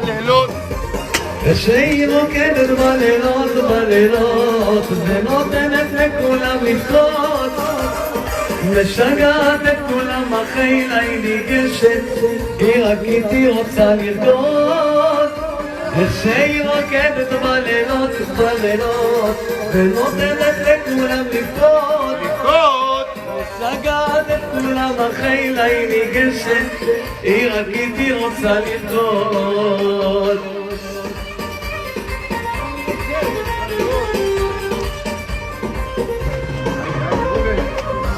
בלילות. שהיא רוקדת בלילות בלילות ונותנת לכולם לבכות, משגעת את כולם החילה היא ניגשת, היא רק איתי רוצה לרקוד. שהיא רוקדת בלילות בלילות ונותנת לכולם לבכות, משגעת את כולם החילה היא ניגשת, היא רק איתי רוצה לרקוד.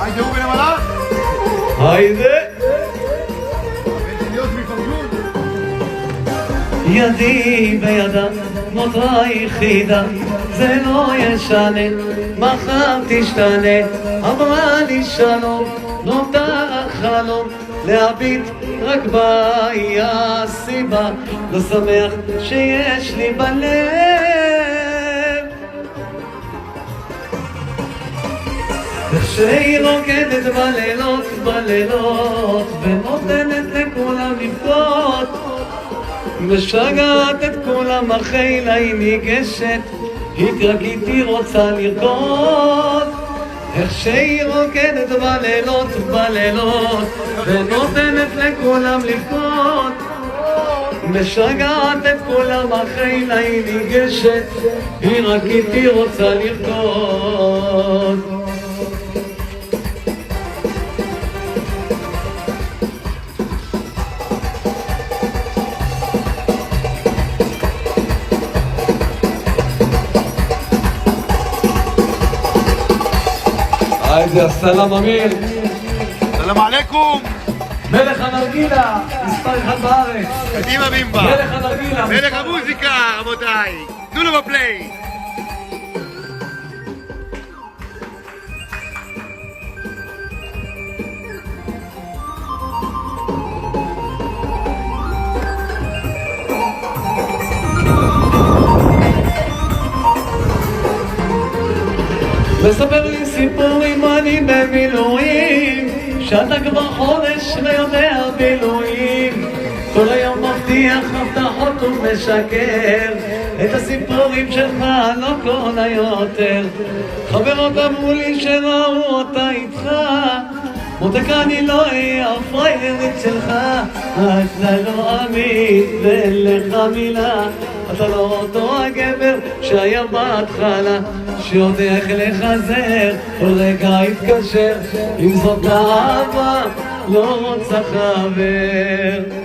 היידה רובן המלאך? היידה! ידי בידה, נותרה יחידה, זה לא ישנה, מחר תשתנה. אמרה לי שלום, נותר החלום, להביט רק בה היא הסיבה, לא שמח שיש לי בלב. שהיא רוקדת בלילות בלילות ונותנת לכולם לבכות, משגעת את כולם החילה היא ניגשת, היא רק איתי רוצה לרקוד. איך שהיא רוקדת בלילות בלילות ונותנת לכולם לבכות, משגעת את כולם החילה היא ניגשת, היא רק איתי רוצה לרקוד. היידה, סלאם אמיר. סלאם עליכום. מלך הנרגילה, מספר אחד בארץ. קדימה בימבה. מלך הנרגילה. מלך המוזיקה, רבותיי. תנו לו בפליי. מספר לי סיפורים אני במילואים, שאתה כבר חודש לא יודע בילויים, כל היום מבטיח הבטחות ומשקר, את הסיפורים שלך לא קונה יותר. חברות אמרו לי שראו אותה איתך, מותק אני לא אהיה הפריירית שלך, אתה לא אמין ואין לך מילה, אתה לא אותו הגבר שהיה בהתחלה, שיודע איך לחזר, כל רגע יתקשר, אם זאת האהבה לא רוצה חבר.